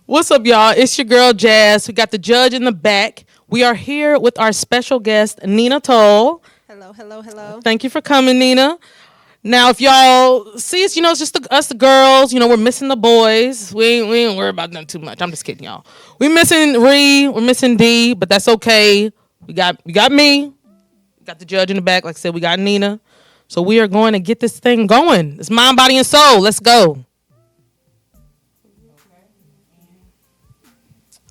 What's up, y'all? It's your girl Jazz. We got the judge in the back. We are here with our special guest, Nina Toll. Hello, hello, hello. Thank you for coming, Nina. Now, if y'all see us, it's just us, the girls. We're missing the boys. We ain't worry about them too much. I'm just kidding, y'all. We missing Ree. We're missing D, but that's okay. We got me. We got the judge in the back. Like I said, we got Nina. So we are going to get this thing going. It's mind, body, and soul. Let's go.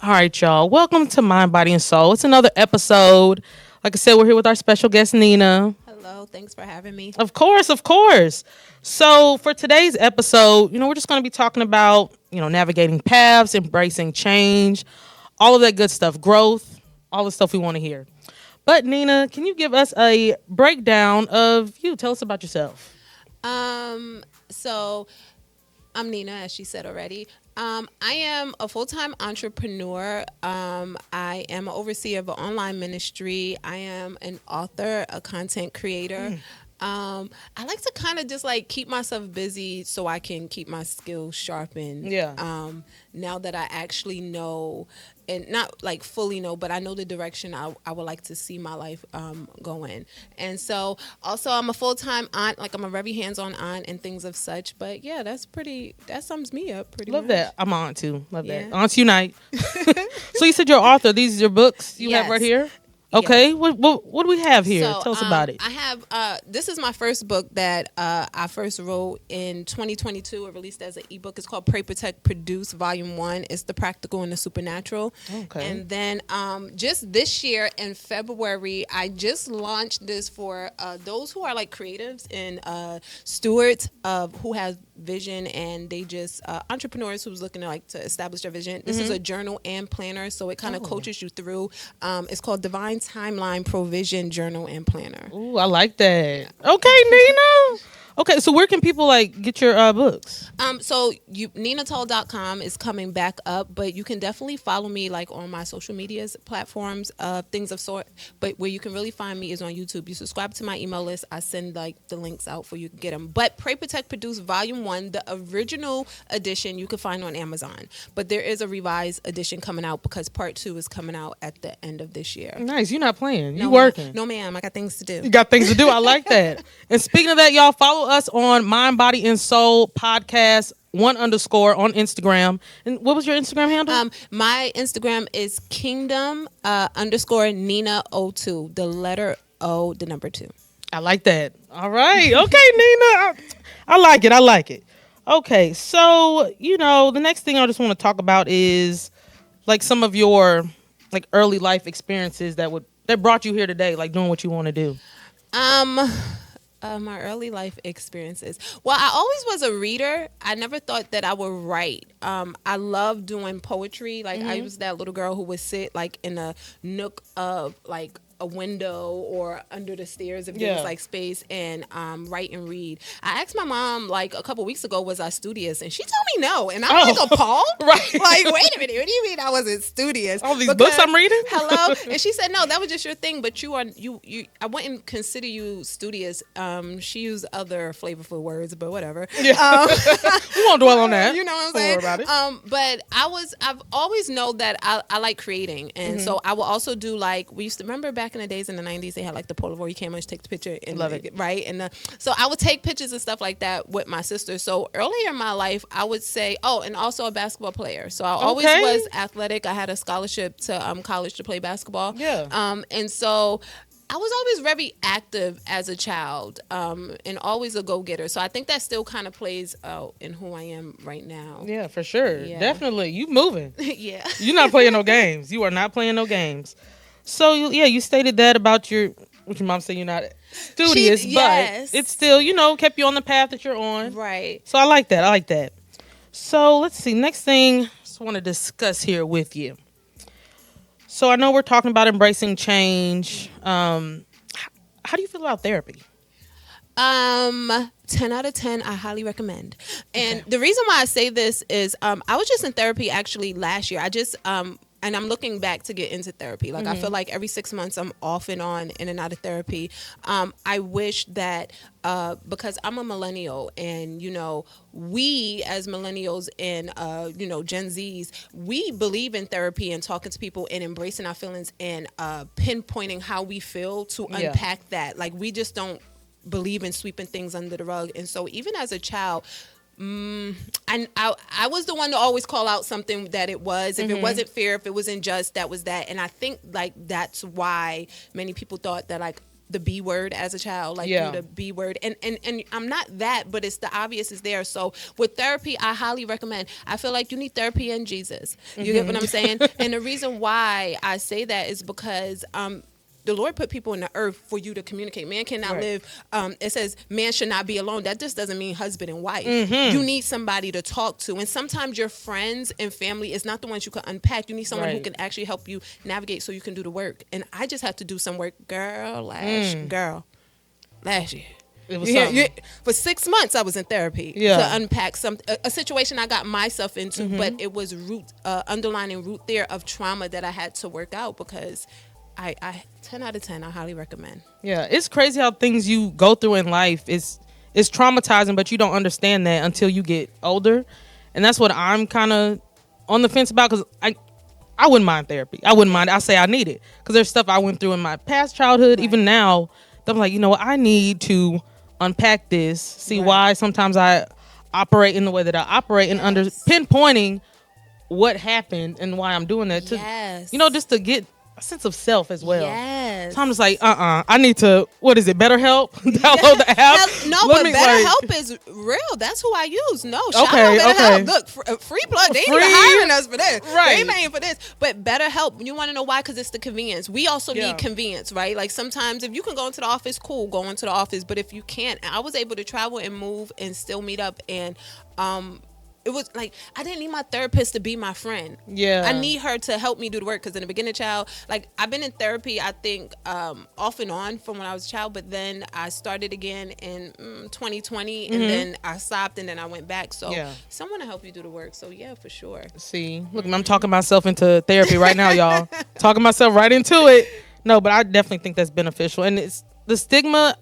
All right, y'all. Welcome to Mind, Body, and Soul. It's another episode. Like I said, we're here with our special guest, Nina. Hello, thanks for having me. Of course, of course. So for today's episode, we're just going to be talking about, navigating paths, embracing change, all of that good stuff, growth, all the stuff we want to hear. But Nina, can you give us a breakdown of you? Tell us about yourself. So I'm Nina, as she said already. I am a full-time entrepreneur. I am an overseer of an online ministry. I am an author, a content creator. I like to kind of just like keep myself busy so I can keep my skills sharpened. Yeah. Now that I actually know, and not like fully know, but I know the direction I would like to see my life go in. And so also I'm a full-time aunt, like I'm a very hands-on aunt and things of such. But yeah, that sums me up pretty much. Love that. I'm on too. Love that. Yeah. Aunts Unite. So you said you're author. These are your books you have Yes. right here? Okay. Yes. What do we have here? So, Tell us about it. I have, this is my first book that I first wrote in 2022. It released as an ebook. It's called Pray, Protect, Produce, Volume 1. It's the practical and the supernatural. Okay. And then just this year in February, I just launched this for those who are like creatives and stewards of who has vision, and they just entrepreneurs who's looking to establish their vision. This is a journal and planner, so it kind of coaches you through. It's called Divine Timeline Provision Journal and Planner. Ooh, I like that. Okay, Nina. Okay, so where can people get your books? So ninatoll.com is coming back up, but you can definitely follow me on my social medias platforms, things of sort. But where you can really find me is on YouTube. You subscribe to my email list. I send the links out for you to get them. But Pray, Protect, Produce Volume 1, the original edition, you can find on Amazon. But there is a revised edition coming out because Part 2 is coming out at the end of this year. Nice. You're not playing. You No, working. No, ma'am. I got things to do. You got things to do. I like that. And speaking of that, y'all, follow us on Mind, Body, and Soul Podcast 1_ on Instagram. And what was your Instagram handle? My Instagram is Kingdom _ Nina 02. The letter O, the number 2. I like that. All right. Okay, Nina. I like it. I like it. Okay. So, the next thing I just want to talk about is some of your early life experiences that brought you here today, doing what you want to do. My early life experiences. Well, I always was a reader. I never thought that I would write. I love doing poetry. I was that little girl who would sit in a nook of a window or under the stairs if there was space and write and read. I asked my mom a couple weeks ago, was I studious? And she told me no. And I'm appalled. Right. Wait a minute. What do you mean I wasn't studious? All these books I'm reading? Hello. And she said, no, that was just your thing, but you I wouldn't consider you studious. She used other flavorful words, but whatever. Yeah. We won't dwell on that. You know what I'm saying? Don't worry about it. But I've always known that I like creating. And so I will also do we used to remember back in the days in the 90s, they had the Polaroid camera, just take the picture and love it. Right. And so I would take pictures and stuff like that with my sister. So earlier in my life, I would say, and also a basketball player. So I always was athletic. I had a scholarship to college to play basketball. Yeah. And so I was always very active as a child, and always a go-getter. So I think that still kind of plays out in who I am right now. Yeah, for sure. Yeah. Definitely. You moving. Yeah. You're not playing no games. You are not playing no games. So, you stated that about what your mom said you're not studious, yes. but it's still, kept you on the path that you're on. Right. So I like that. So let's see. Next thing I just want to discuss here with you. So I know we're talking about embracing change. How do you feel about therapy? 10 out of 10, I highly recommend. And the reason why I say this is I was just in therapy actually last year. I and I'm looking back to get into therapy. Like I feel like every 6 months I'm off and on, in and out of therapy. I wish that because I'm a millennial, and we as millennials and Gen Zs, we believe in therapy and talking to people and embracing our feelings and pinpointing how we feel to unpack that. Like we just don't believe in sweeping things under the rug. And so even as a child, I was the one to always call out something that it was. If it wasn't fair, if it wasn't just, that was that. And I think like that's why many people thought that like the B word as a child, like the B word. And I'm not that, but it's the obvious is there. So with therapy, I highly recommend. I feel like you need therapy and Jesus. You get what I'm saying? And the reason why I say that is because the Lord put people in the earth for you to communicate. Man cannot live. It says man should not be alone. That just doesn't mean husband and wife. You need somebody to talk to. And sometimes your friends and family is not the ones you can unpack. You need someone who can actually help you navigate so you can do the work. And I just have to do some work. Last year. It was For 6 months I was in therapy to unpack a situation I got myself into, but it was underlining root there of trauma that I had to work out, because I 10 out of 10, I highly recommend. Yeah, it's crazy how things you go through in life is traumatizing, but you don't understand that until you get older. And that's what I'm kind of on the fence about, because I wouldn't mind therapy. I wouldn't mind. I say I need it because there's stuff I went through in my past childhood, even now, that I'm like, you know what, I need to unpack this, see why sometimes I operate in the way that I operate, and pinpointing what happened and why I'm doing that. Just to get a sense of self as well. So I'm just like, I need to, what is it, BetterHelp? Download the app. But BetterHelp is real. That's who I use. No, shout out BetterHelp. Look, free plug. They ain't even hiring us for this. They ain't paying for this. But BetterHelp, you want to know why? Because it's the convenience. We also need convenience, right? Like sometimes if you can go into the office, cool, go into the office. But if you can't, I was able to travel and move and still meet up, and it was like I didn't need my therapist to be my friend. I need her to help me do the work, because in the beginning, child, like I've been in therapy, I think off and on from when I was a child, but then I started again in 2020, and then I stopped, and then I went back. So someone to help you do the work. So yeah, for sure. See, look, I'm talking myself into therapy right now, y'all. Talking myself right into it. No, but I definitely think that's beneficial, and it's the stigma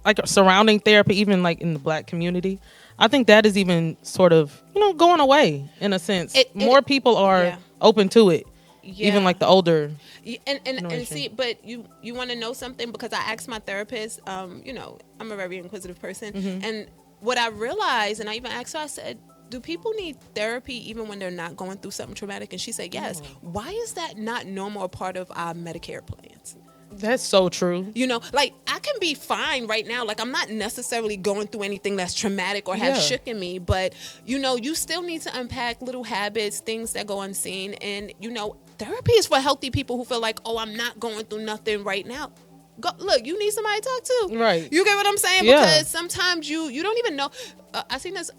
like surrounding therapy, even like in the Black community. I think that is even sort of, going away in a sense. More people are open to it, even like the older. And see, but you want to know something? Because I asked my therapist, I'm a very inquisitive person. And what I realized, and I even asked her, I said, do people need therapy even when they're not going through something traumatic? And she said, yes. Why is that not normal a part of our Medicare plans? That's so true. Like I can be fine right now. Like I'm not necessarily going through anything that's traumatic or has shooken me, but you still need to unpack little habits, things that go unseen. And therapy is for healthy people who feel like, oh, I'm not going through nothing right now. Go, look, you need somebody to talk to. Right. You get what I'm saying? Because sometimes you don't even know. I seen this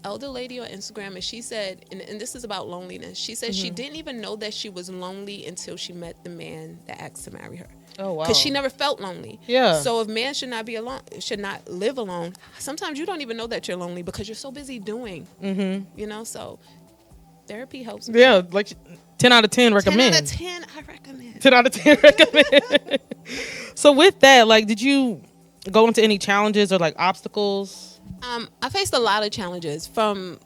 elder lady on Instagram, and she said, and this is about loneliness. She said she didn't even know that she was lonely until she met the man that asked to marry her. Oh wow. Because she never felt lonely. Yeah. So if man should not be alone, should not live alone, sometimes you don't even know that you're lonely because you're so busy doing. So therapy helps me. Yeah, like 10 out of 10 recommend. 10 out of 10 I recommend. 10 out of 10 recommend. So with that, like, did you go into any challenges or like obstacles? I faced a lot of challenges from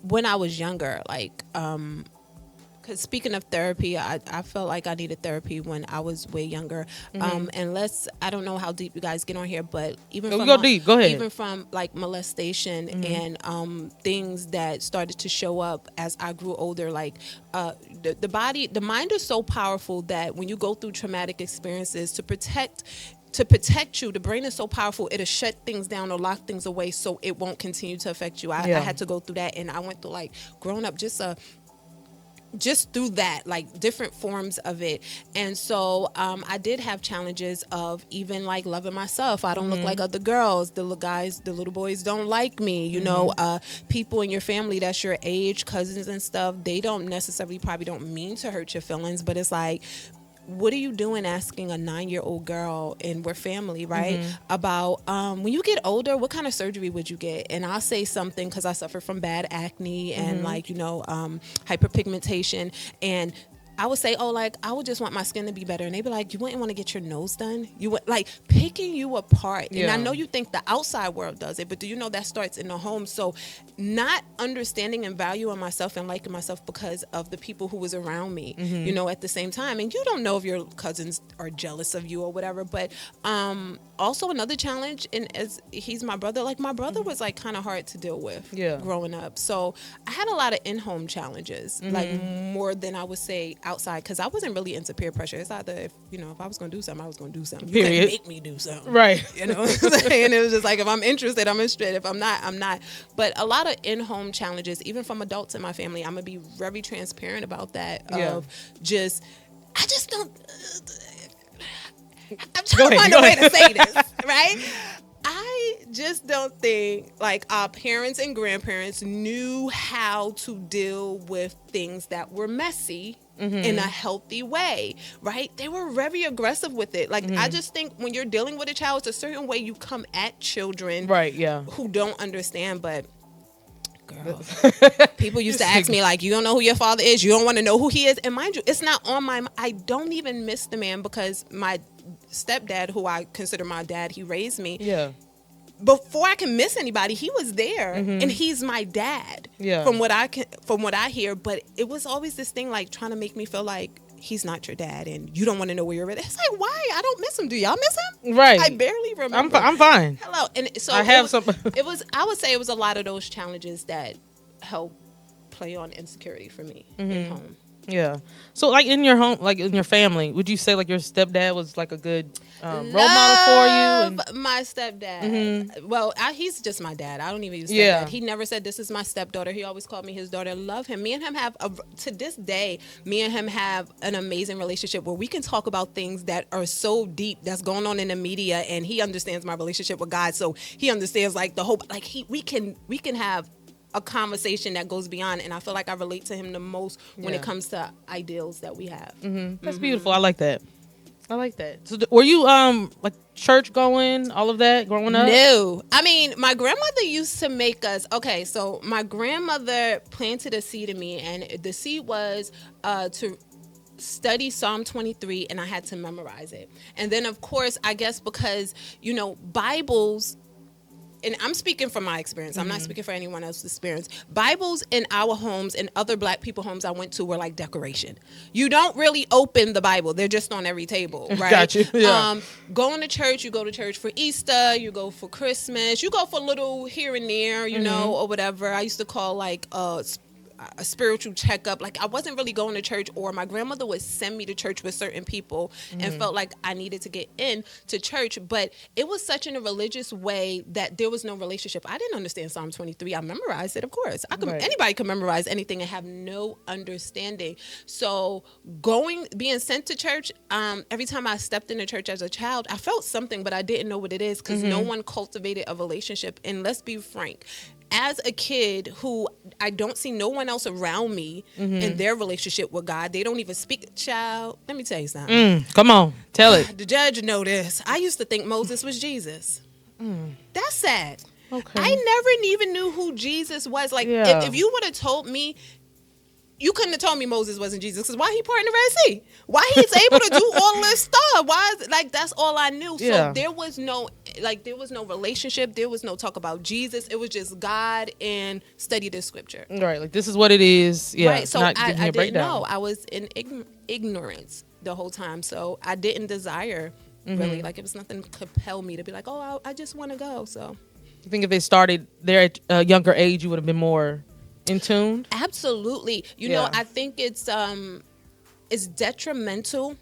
when I was younger. Like, because speaking of therapy, I felt like I needed therapy when I was way younger. I don't know how deep you guys get on here, but even from go deep. Go ahead. Even from like molestation and things that started to show up as I grew older, like the mind is so powerful that when you go through traumatic experiences, to protect you, the brain is so powerful, it'll shut things down or lock things away so it won't continue to affect you. I had to go through that, and I went through like growing up just through that, like different forms of it. And so I did have challenges of even like loving myself. I don't look like other girls. The little guys, the little boys don't like me. People in your family that's your age, cousins and stuff, they don't necessarily probably don't mean to hurt your feelings, but it's like what are you doing asking a 9-year-old girl, and we're family, right? About when you get older, what kind of surgery would you get? And I'll say something because I suffer from bad acne and hyperpigmentation. And I would say, oh, like, I would just want my skin to be better. And they'd be like, you wouldn't want to get your nose done? You would, like, picking you apart. And I know you think the outside world does it, but do you know that starts in the home? So not understanding and valuing myself and liking myself because of the people who was around me, at the same time. And you don't know if your cousins are jealous of you or whatever. But also another challenge, and as he's my brother, like, my brother was, like, kind of hard to deal with growing up. So I had a lot of in-home challenges, like, more than I would say outside, because I wasn't really into peer pressure. It's either if I was going to do something, I was going to do something. You couldn't make me do something. Right. You know what I'm saying? And it was just like, if I'm interested, I'm interested. If I'm not, I'm not. But a lot of in-home challenges, even from adults in my family, I'm going to be very transparent about that. I just don't, I'm trying to find a way to say this, right? I just don't think, like, our parents and grandparents knew how to deal with things that were messy in a healthy way, right? They were very aggressive with it. Like, I just think when you're dealing with a child, it's a certain way you come at children who don't understand. But girl, people used to ask me, like, you don't know who your father is? You don't want to know who he is? And mind you, it's not on my mind. I don't even miss the man, because my stepdad, who I consider my dad, he raised me. Yeah. Before I can miss anybody, he was there, and he's my dad. Yeah. From what I hear, but it was always this thing, like, trying to make me feel like he's not your dad, and you don't want to know where you're at. It's like, why? I don't miss him. Do y'all miss him? Right. I barely remember. I'm fine. Hello. And so I have some. I would say it was a lot of those challenges that help play on insecurity for me at home. Yeah. So, like, in your home, like, in your family, would you say, like, your stepdad was, like, a good role model for you? And my stepdad. Well, he's just my dad. I don't even use stepdad. He never said, this is my stepdaughter. He always called me his daughter. Love him. Me and him have, to this day, have an amazing relationship where we can talk about things that are so deep that's going on in the media, and he understands my relationship with God. So he understands, like, the whole, like, we can have a conversation that goes beyond, and I feel like I relate to him the most when it comes to ideals that we have. That's beautiful. I like that. So were you like, church going, all of that growing up? No. I mean, my grandmother used to make us, okay, so my grandmother planted a seed in me, and the seed was to study Psalm 23, and I had to memorize it. And then, of course, I guess because, Bibles, and I'm speaking from my experience. I'm not speaking for anyone else's experience. Bibles in our homes and other Black people homes I went to were like decoration. You don't really open the Bible. They're just on every table, right? Got you. Yeah. Going to church, you go to church for Easter, you go for Christmas, you go for a little here and there, or whatever. I used to call, like, a spiritual checkup. Like, I wasn't really going to church, or my grandmother would send me to church with certain people and felt like I needed to get in to church, but it was such in a religious way that there was no relationship. I didn't understand Psalm 23. I memorized it, of course. Anybody can memorize anything and have no understanding. So being sent to church, every time I stepped into church as a child, I felt something, but I didn't know what it is, because no one cultivated a relationship. And let's be frank, as a kid who I don't see no one else around me in their relationship with God, they don't even speak. Child, let me tell you something. Come on, tell it. The judge know this. I used to think Moses was Jesus. That's sad. Okay. I never even knew who Jesus was. Like, if you would have told me, you couldn't have told me Moses wasn't Jesus, because why he parting the Red Sea? Why he's able to do all this stuff? Why is, like, that's all I knew. So there was no relationship. There was no talk about Jesus. It was just God and study the scripture. Right, like, this is what it is. Yeah, right. So I didn't know. I was in ignorance the whole time. So I didn't desire, really. Like, it was nothing to compel me to be like, oh, I just want to go. So you think if they started there at a younger age, you would have been more in tune? Absolutely. You know, I think it's detrimental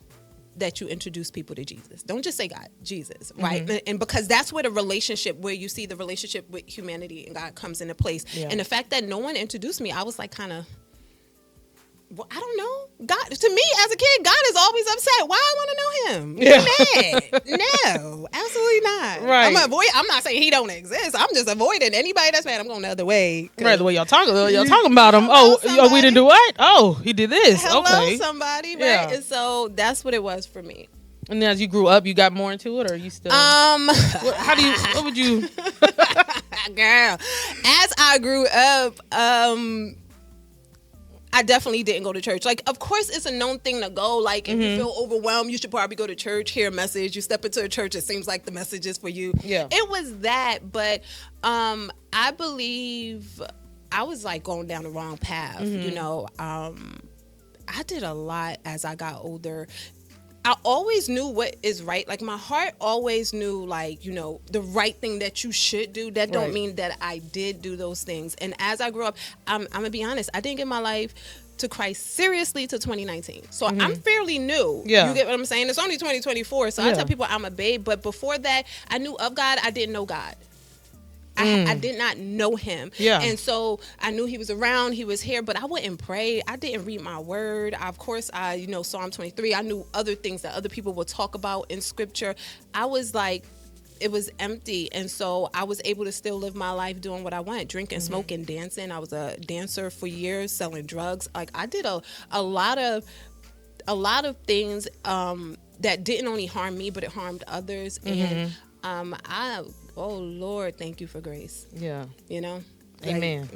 that you introduce people to Jesus. Don't just say God, Jesus, right? And because that's where the relationship, where you see the relationship with humanity and God comes into place. And the fact that no one introduced me, I was like, kind of, Well, I don't know. God, to me as a kid, God is always upset. Why I want to know him? Yeah. Mad? No, absolutely not. Right. I'm not saying he don't exist. I'm just avoiding anybody that's mad. I'm going the other way. Right, the way y'all talking about him. Hello, Oh, we didn't do somebody. what? Oh, he did this. Hello, Okay. somebody, right? Yeah. And so that's what it was for me. And then as you grew up, you got more into it, or you still? What would you? Girl, as I grew up, I definitely didn't go to church. Like, of course, it's a known thing to go. Like, if you feel overwhelmed, you should probably go to church, hear a message. You step into a church, it seems like the message is for you. Yeah. It was that, but I believe I was like going down the wrong path. You know, I did a lot as I got older. I always knew what is right. Like, my heart always knew, like, you know, the right thing that you should do. That don't Right. mean that I did do those things. And as I grew up, I'm going to be honest, I didn't get my life to Christ seriously till 2019. So I'm fairly new. Yeah. You get what I'm saying? It's only 2024. So I Yeah. tell people I'm a babe. But before that, I knew of God. I didn't know God. I did not know him. Yeah. And so I knew he was around, he was here, but I wouldn't pray. I didn't read my word. Of course, you know, Psalm 23. I knew other things that other people would talk about in scripture. I was like, it was empty. And so I was able to still live my life doing what I wanted, drinking, smoking, dancing. I was a dancer for years, selling drugs. Like, I did a lot of things that didn't only harm me, but it harmed others. And oh Lord, thank you for grace. Yeah. You know? Amen.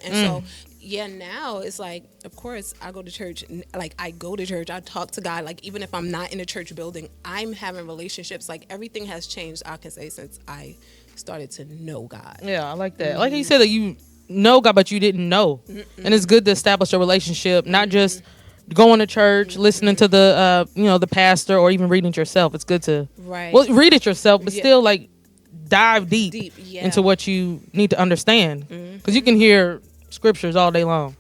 And so, yeah, now it's like, of course, I go to church. Like, I go to church. I talk to God. Like, even if I'm not in a church building, I'm having relationships. Like, everything has changed, I can say, since I started to know God. Yeah, I like that. Like you said that you know God, but you didn't know, and it's good to establish a relationship, not just going to church, listening to the you know, the pastor, or even reading it yourself. It's good to well, read it yourself, but still, like, dive deep, into what you need to understand, because you can hear scriptures all day long.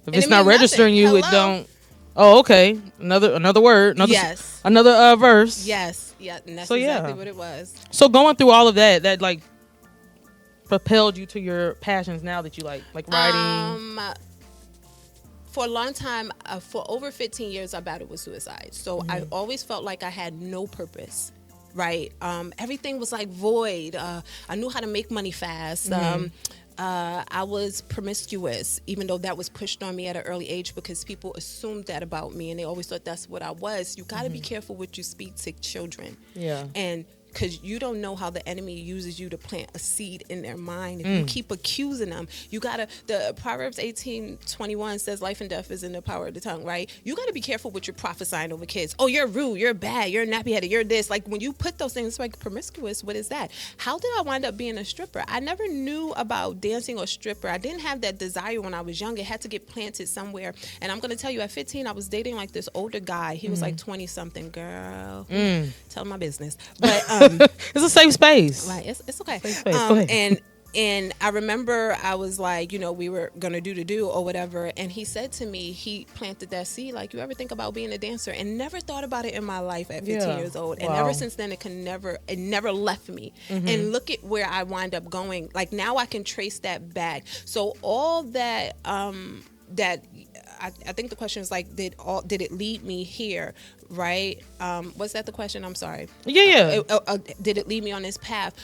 If it's it not means registering nothing. you, it Hello? don't. Oh, okay. Another word. Yes. Another verse. Yes. Yeah. And that's So, yeah. exactly what it was. So going through all of that like propelled you to your passions now that you like writing. For a long time, for over 15 years, I battled with suicide. So I always felt like I had no purpose. Right. Everything was like void. I knew how to make money fast. I was promiscuous, even though that was pushed on me at an early age because people assumed that about me and they always thought that's what I was. You got to be careful what you speak to children. Yeah. And because you don't know how the enemy uses you to plant a seed in their mind. If you keep accusing them, you gotta. The Proverbs 18:21 says, "Life and death is in the power of the tongue." Right? You gotta be careful what you're prophesying over kids. Oh, you're rude, you're bad, you're nappy-headed, you're this. Like, when you put those things, like promiscuous, what is that? How did I wind up being a stripper? I never knew about dancing or stripper. I didn't have that desire when I was young. It had to get planted somewhere. And I'm gonna tell you, at 15, I was dating like this older guy. He was like 20 something. Girl, tell my business, but. It's a safe space. Right, it's okay. Safe space. Go ahead. And I remember I was like, you know, we were gonna do or whatever, and he said to me, he planted that seed, like, you ever think about being a dancer? And never thought about it in my life at 15 years old. And ever since then, it never left me. And look at where I wind up going. Like, now I can trace that back. So all that that I think the question is like, did it lead me here, right? Was that the question? I'm sorry. Yeah. Did it lead me on this path?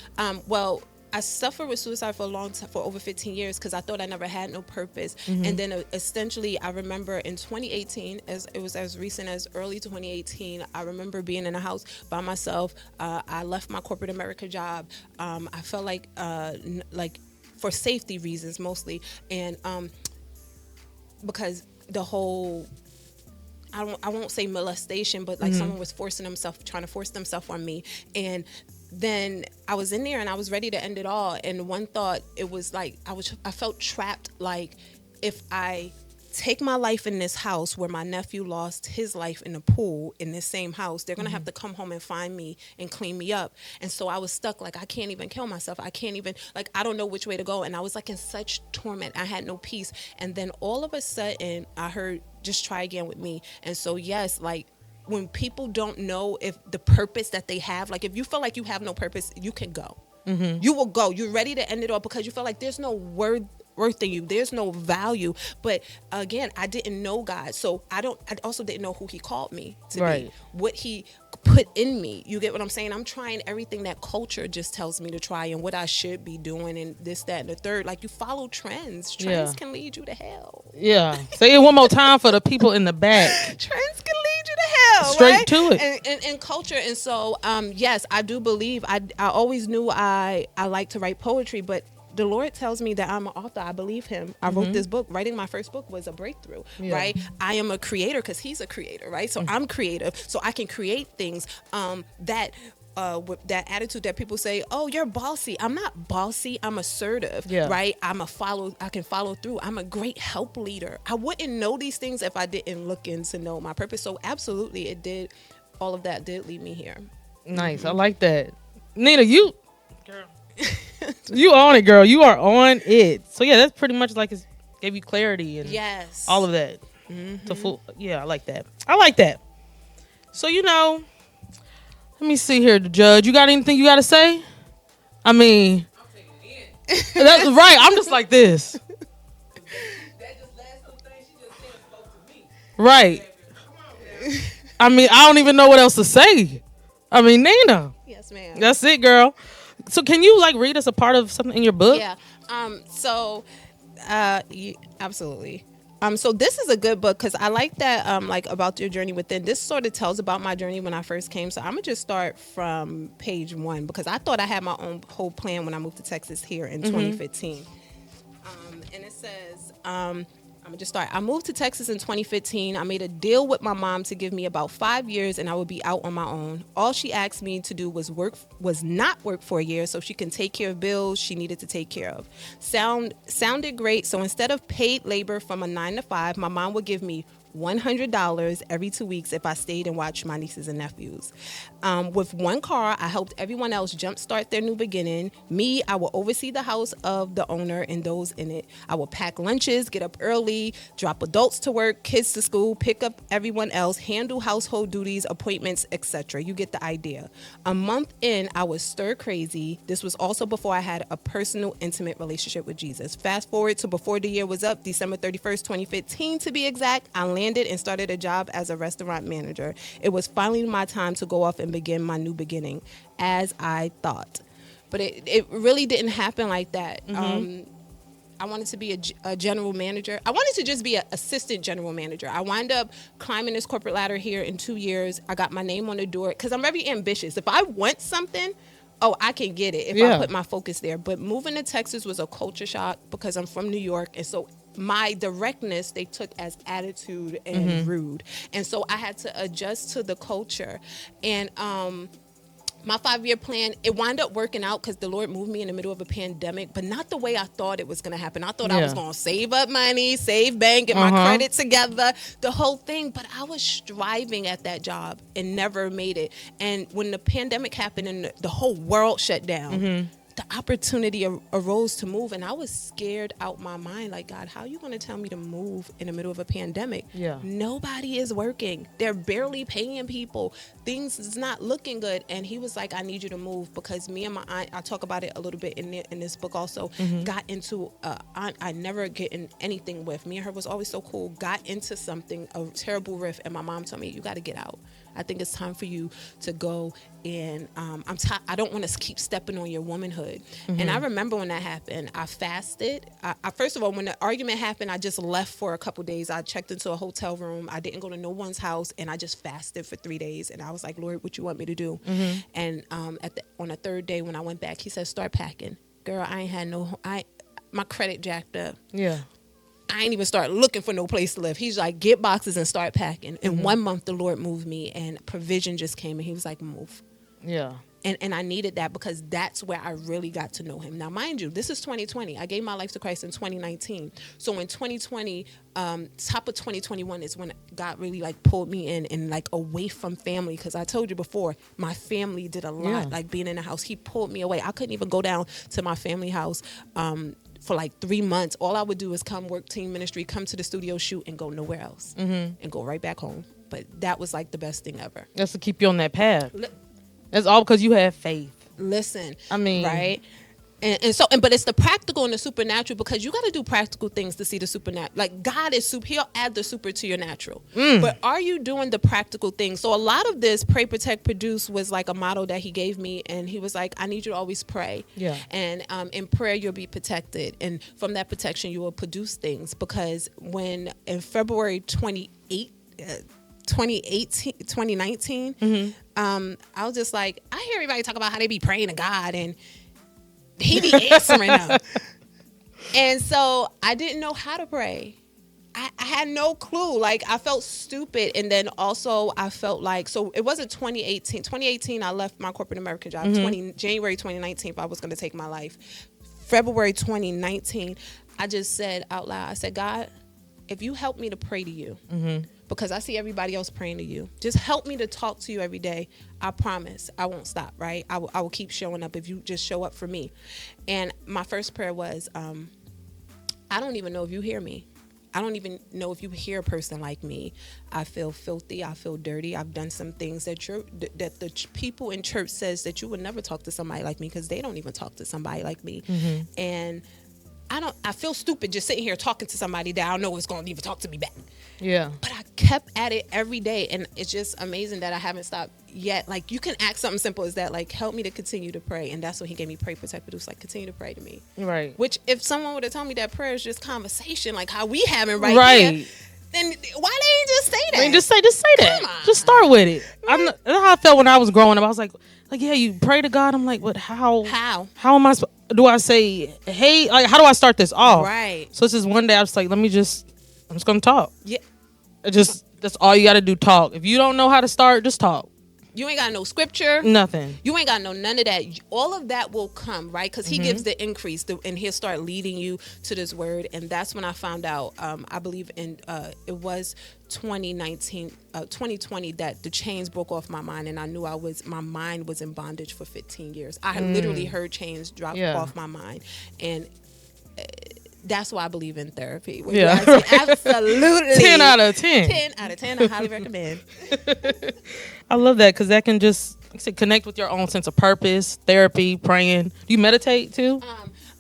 Well, I suffered with suicide for a long time, for over 15 years, because I thought I never had no purpose. And then essentially, I remember in 2018, as it was as recent as early 2018, I remember being in a house by myself. I left my corporate America job. I felt like for safety reasons mostly, and because the whole, I won't say molestation, but like someone was trying to force themselves on me. And then I was in there and I was ready to end it all. And one thought, it was like, I felt trapped. Like, if I take my life in this house where my nephew lost his life in the pool in this same house, they're going to have to come home and find me and clean me up. And so I was stuck. Like, I can't even kill myself. I can't even, like, I don't know which way to go. And I was like in such torment. I had no peace. And then all of a sudden I heard, just try again with me. And so, yes, like, when people don't know if the purpose that they have, like, if you feel like you have no purpose, you can go. You will go. You're ready to end it all because you feel like there's no worth in you. There's no value. But again, I didn't know God. So I also didn't know who he called me to be, Right. what he put in me. You get what I'm saying? I'm trying everything that culture just tells me to try and what I should be doing and this, that, and the third. Like, you follow trends. Trends Yeah. can lead you to hell. Yeah. Say it one more time for the people in the back. Trends can lead you to hell, Straight right? to it. And culture. And so, yes, I do believe. I always knew I like to write poetry, but the Lord tells me that I'm an author. I believe him. I wrote this book. Writing my first book was a breakthrough, Yeah. right? I am a creator because he's a creator, right? So I'm creative. So I can create things that with that attitude that people say, oh, you're bossy. I'm not bossy. I'm assertive, Yeah. right? I can follow through. I'm a great help leader. I wouldn't know these things if I didn't look in to know my purpose. So absolutely, it did. All of that did lead me here. Nice. I like that. Nina, you you on it, girl. You are on it. So yeah, that's pretty much like it gave you clarity and Yes. all of that. To full, yeah, I like that. I like that. So let me see here, the judge. You got anything you got to say? I mean, that's right. I'm just like this. Right. I mean, I don't even know what else to say. I mean, Nina, Yes, ma'am. that's it, girl. So can you like read us a part of something in your book? Yeah. Absolutely. So this is a good book because I like that. Like, about your journey within. This sort of tells about my journey when I first came. So I'm gonna just start from page 1 because I thought I had my own whole plan when I moved to Texas here in 2015. And it says, I'm gonna just start. I moved to Texas in 2015. I made a deal with my mom to give me about 5 years and I would be out on my own. All she asked me to do was not work for a year so she can take care of bills she needed to take care of. Sounded great. So instead of paid labor from a 9 to 5, my mom would give me $100 every 2 weeks if I stayed and watched my nieces and nephews. With one car, I helped everyone else jumpstart their new beginning. Me, I will oversee the house of the owner and those in it. I will pack lunches, get up early, drop adults to work, kids to school, pick up everyone else, handle household duties, appointments, etc. You get the idea. A month in, I was stir crazy. This was also before I had a personal, intimate relationship with Jesus. Fast forward to before the year was up, December 31st, 2015 to be exact. I landed and started a job as a restaurant manager. It was finally my time to go off and begin my new beginning, as I thought. But it really didn't happen like that. I wanted to be a general manager. I wanted to just be an assistant general manager. I wind up climbing this corporate ladder here in 2 years. I got my name on the door because I'm very ambitious. If I want something, I can get it if I put my focus there. But moving to Texas was a culture shock because I'm from New York. And so my directness, they took as attitude and rude. And so I had to adjust to the culture. And my 5-year plan, it wound up working out because the Lord moved me in the middle of a pandemic, but not the way I thought it was going to happen. I thought I was going to save up money, save bank, get my credit together, the whole thing. But I was striving at that job and never made it. And when the pandemic happened and the whole world shut down, the opportunity arose to move, and I was scared out my mind. Like, God, how are you going to tell me to move in the middle of a pandemic? Yeah. Nobody is working. They're barely paying people. Things is not looking good. And he was like, I need you to move because me and my aunt, I talk about it a little bit in this book also, got into aunt I never get in anything with. Me and her was always so cool. Got into something, a terrible rift, and my mom told me, you got to get out. I think it's time for you to go, and I don't want to keep stepping on your womanhood. And I remember when that happened, I fasted. I first of all, when the argument happened, I just left for a couple days. I checked into a hotel room. I didn't go to no one's house, and I just fasted for 3 days. And I was like, Lord, what you want me to do? And on the third day when I went back, he said, start packing. Girl, I ain't had my credit jacked up. Yeah. I ain't even start looking for no place to live. He's like, get boxes and start packing. In 1 month, the Lord moved me, and provision just came, and he was like, move. Yeah. And I needed that because that's where I really got to know him. Now, mind you, this is 2020. I gave my life to Christ in 2019. So in 2020, top of 2021 is when God really like pulled me in and like away from family. Because I told you before, my family did a lot, like being in the house. He pulled me away. I couldn't even go down to my family house for like 3 months. All I would do is come work team ministry, come to the studio, shoot, and go nowhere else, and go right back home. But that was like the best thing ever. That's to keep you on that path. That's all because you have faith. Listen, I mean, right? But it's the practical and the supernatural, because you got to do practical things to see the supernatural. Like God is super, he'll add the super to your natural. But are you doing the practical things? So a lot of this pray, protect, produce was like a motto that he gave me. And he was like, I need you to always pray. Yeah. And in prayer, you'll be protected. And from that protection, you will produce things. Because when in February 2019, I was just like, I hear everybody talk about how they be praying to God and he be answering them. And so I didn't know how to pray. I had no clue. Like, I felt stupid. And then also I felt like, so it wasn't 2018. 2018, I left my corporate American job. January 2019, if I was going to take my life. February 2019, I just said out loud, I said, God, if you help me to pray to you, because I see everybody else praying to you, just help me to talk to you every day. I promise I won't stop, right? I will keep showing up if you just show up for me. And my first prayer was, I don't even know if you hear me. I don't even know if you hear a person like me. I feel filthy. I feel dirty. I've done some things that the people in church says that you would never talk to somebody like me, because they don't even talk to somebody like me. And I feel stupid just sitting here talking to somebody that I don't know is going to even talk to me back. Yeah. But I kept at it every day, and it's just amazing that I haven't stopped yet. Like, you can ask something simple as that, like, help me to continue to pray. And that's what he gave me, pray, protect, produce, like, continue to pray to me. Right. Which, if someone would have told me that prayer is just conversation, like how we having right here, then why they ain't just say that? I mean, just say that. Come on. Just start with it. That's how I felt when I was growing up. I was like, yeah, you pray to God. I'm like, but how? How am I? Do I say, hey? Like, how do I start this off? Right. So it's just one day I was like, I'm just gonna talk. Yeah. That's all you got to do. Talk. If you don't know how to start, just talk. You ain't got no scripture. Nothing. You ain't got none of that. All of that will come, right? Because he gives the increase, and he'll start leading you to this word. And that's when I found out, I believe in, it was 2020, that the chains broke off my mind. And I knew my mind was in bondage for 15 years. I had literally heard chains drop off my mind. And that's why I believe in therapy. Yeah. Absolutely. 10 out of 10. 10 out of 10. I highly recommend. I love that, because that can just, like I said, connect with your own sense of purpose. Therapy, praying. Do you meditate too?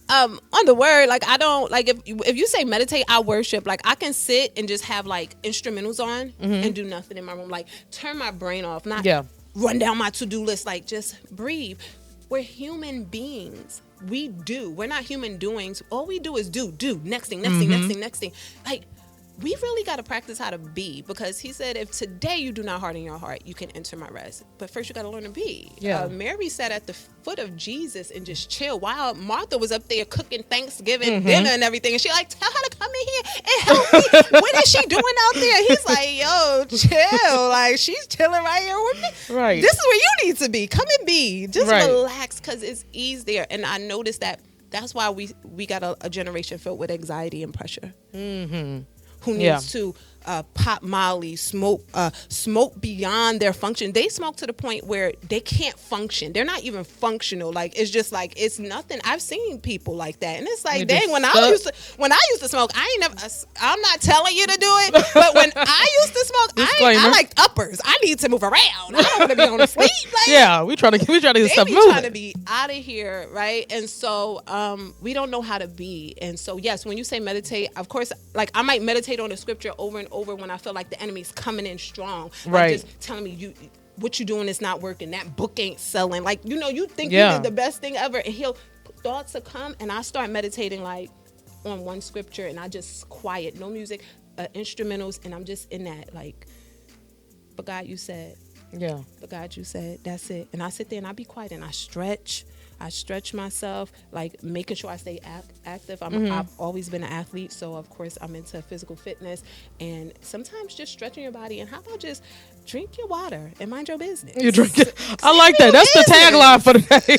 On the word, like, I don't, like, if you say meditate, I worship. Like, I can sit and just have like instrumentals on and do nothing in my room. Like, turn my brain off, not run down my to-do list. Like, just breathe. We're human beings. We're not human doings. All we do is do next thing. Like, we really got to practice how to be, because he said, if today you do not harden your heart, you can enter my rest. But first you got to learn to be. Mary sat at the foot of Jesus and just chill while Martha was up there cooking Thanksgiving dinner and everything. And she like, tell her to come in here and help me. What is she doing out there? He's like, yo, chill. Like, she's chilling right here with me. Right. This is where you need to be. Come and be. Just relax, because it's ease there. And I noticed that's why we got a generation filled with anxiety and pressure. Who needs to pop Molly, smoke beyond their function. They smoke to the point where they can't function. They're not even functional. Like, it's just like, it's nothing. I've seen people like that, and it's like, dang. When I used to smoke, I'm not telling you to do it, but when I used to smoke, I like uppers. I need to move around. I don't want to be on the sleep. Like, we try to get stuff moving. Trying to be out of here, right? And so we don't know how to be. And so yes, when you say meditate, of course, like, I might meditate on the scripture over and over when I feel like the enemy's coming in strong, like, just telling me what you doing is not working, that book ain't selling, like, you think you did the best thing ever, and thoughts will come, and I start meditating like on one scripture, and I just quiet, no music, instrumentals, and I'm just in that, like, but God, you said, but God, you said, that's it. And I sit there and I be quiet and I stretch myself, like, making sure I stay active. I've always been an athlete, so of course I'm into physical fitness, and sometimes just stretching your body. And how about just drink your water and mind your business? You drink it. I like that. That's the tagline for the day.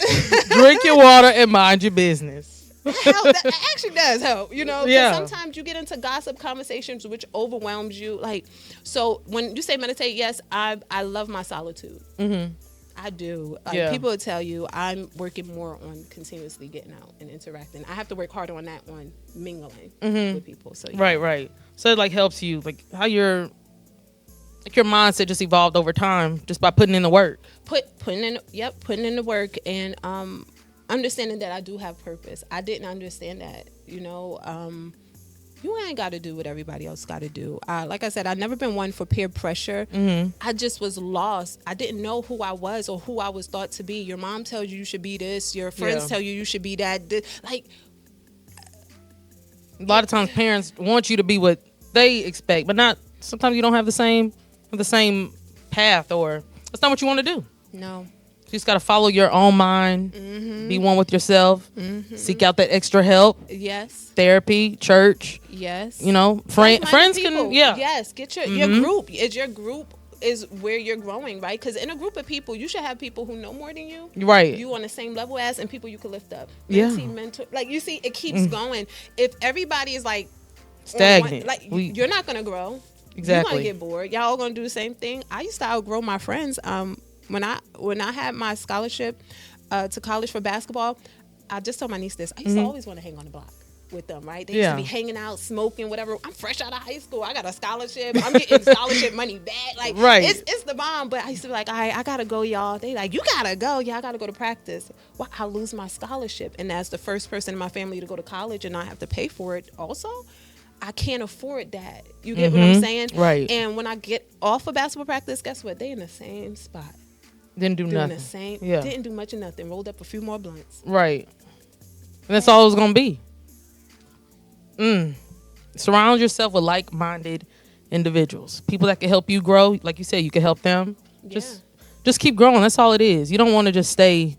Drink your water and mind your business. That actually does help, sometimes you get into gossip conversations which overwhelms you. Like, so when you say meditate, yes, I love my solitude. I do. People will tell you I'm working more on continuously getting out and interacting. I have to work harder on that one, mingling with people. So right. So it like helps you, like, how your mindset just evolved over time just by putting in the work. Putting in the work, and understanding that I do have purpose. I didn't understand that, you ain't got to do what everybody else got to do. Like I said, I've never been one for peer pressure. I just was lost. I didn't know who I was or who I was thought to be. Your mom tells you should be this. Your friends tell you should be that. Like, a lot of times parents want you to be what they expect, but not. Sometimes you don't have the same path, or that's not what you want to do. no. You just got to follow your own mind, be one with yourself, seek out that extra help, Yes. therapy, church. Yes. Friends people. can, Yes. Get your group. Your group is where you're growing, right? Because in a group of people, you should have people who know more than you. Right. You on the same level as, and people you can lift up. Yeah. Mentor. Like, you see, it keeps going. If everybody is like Stagnant. You're not going to grow. Exactly. You're going to get bored. Y'all all going to do the same thing. I used to outgrow my friends. When I had my scholarship to college for basketball, I just told my niece this. I used to always want to hang on the block with them, right? They used to be hanging out, smoking, whatever. I'm fresh out of high school. I got a scholarship. I'm getting scholarship money back. Like, right. It's the bomb. But I used to be like, all right, I got to go, y'all. They like, you got to go. Yeah, I got to go to practice. Well, I'll lose my scholarship. And as the first person in my family to go to college and not have to pay for it also, I can't afford that. You get what I'm saying? Right. And when I get off of basketball practice, guess what? They in the same spot. Didn't do Doing nothing. the same. Yeah. Didn't do much of nothing. Rolled up a few more blunts. Right. And that's all it was going to be. Surround yourself with like-minded individuals. People that can help you grow. Like you said, you can help them. Yeah. Just keep growing. That's all it is. You don't want to just stay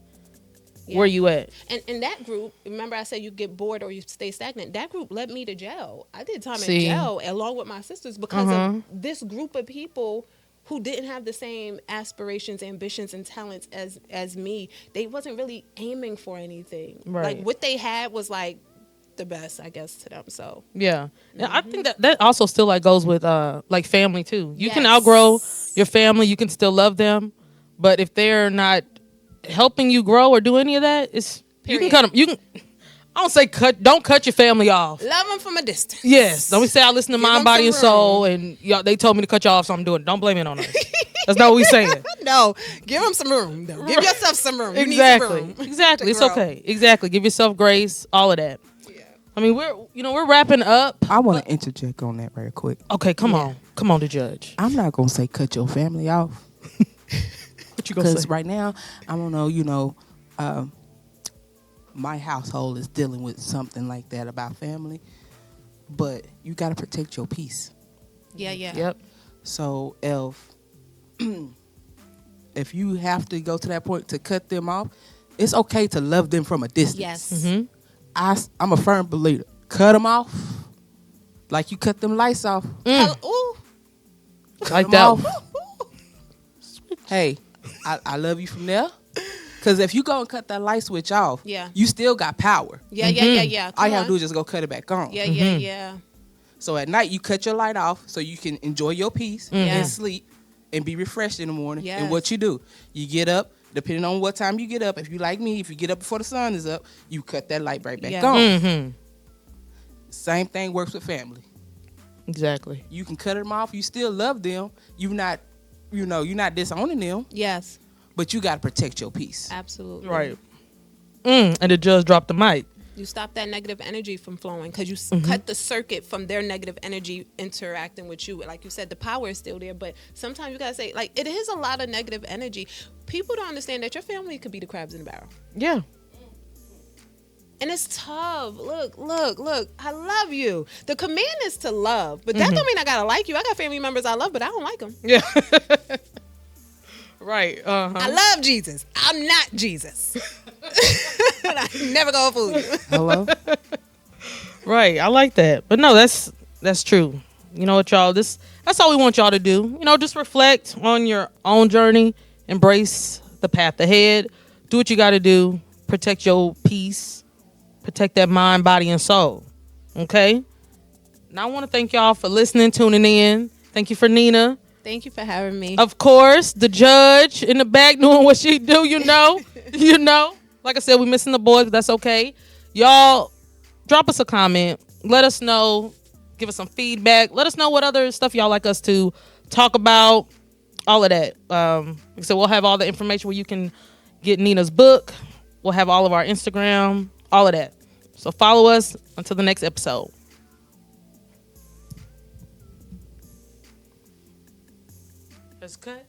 where you at. And that group, remember I said you get bored or you stay stagnant. That group led me to jail. I did time in jail along with my sisters because of this group of people who didn't have the same aspirations, ambitions, and talents as me. They wasn't really aiming for anything. Right. Like, what they had was like the best, I guess, to them. So yeah. Now, I think that also still like goes with like family too. You can Yes. outgrow your family. You can still love them, but if they're not helping you grow or do any of that, you can cut them. You can. I don't say cut. Don't cut your family off. love them from a distance. Yes. Don't say I listen to Mind, them Body, and some Soul, and y'all, they told me to cut you off, so I'm doing it. Don't blame it on us. That's not what we saying. No, give them some room. Though. Give yourself some room. You Exactly. need some room. Exactly. to It's grow. okay. Exactly. Give yourself grace. All of that. Yeah. I mean, we're wrapping up. I want to interject on that very quick. Okay, come on, the judge. I'm not gonna say cut your family off What you gonna because say? right now I don't know. My household is dealing with something like that about family, but you got to protect your peace. Yeah. Yep. So if you have to go to that point to cut them off, it's okay to love them from a distance. Yes. I'm a firm believer. Cut them off like you cut them lights off. Ooh. Like them that. off. Hey, I love you from there. Because if you go and cut that light switch off, Yeah. you still got power. Yeah. All you have to do is just go cut it back on. Yeah. So at night, you cut your light off so you can enjoy your peace Yeah. and sleep and be refreshed in the morning. Yes. And what you do, you get up, depending on what time you get up. If you like me, if you get up before the sun is up, you cut that light right back Yeah. on. Mm-hmm. Same thing works with family. Exactly. You can cut them off. You still love them. You're not disowning them, Yes. but you got to protect your peace. Absolutely. Right. And the judge dropped the mic. You stop that negative energy from flowing because you cut the circuit from their negative energy interacting with you. Like you said, the power is still there, but sometimes you gotta say, like, it is a lot of negative energy. People don't understand that your family could be the crabs in the barrel. Yeah. And it's tough. Look. I love you. The command is to love, but that don't mean I gotta like you. I got family members I love, but I don't like them. Yeah. Right. I love Jesus. I'm not Jesus. I'm never gonna fool you. Hello? Right. I like that. But no, that's true. You know what, y'all? That's all we want y'all to do. You know, just reflect on your own journey, embrace the path ahead, do what you got to do, protect your peace, protect that mind, body, and soul. Okay. Now I want to thank y'all for listening, tuning in. Thank you for Nina. Thank you for having me. Of course, the judge in the back doing what she do, you know. Like I said, we missing the boys, but that's okay. Y'all, drop us a comment. Let us know. Give us some feedback. Let us know what other stuff y'all like us to talk about. All of that. Like I said, we'll have all the information where you can get Nina's book. We'll have all of our Instagram, all of that. So follow us until the next episode. Let's cut.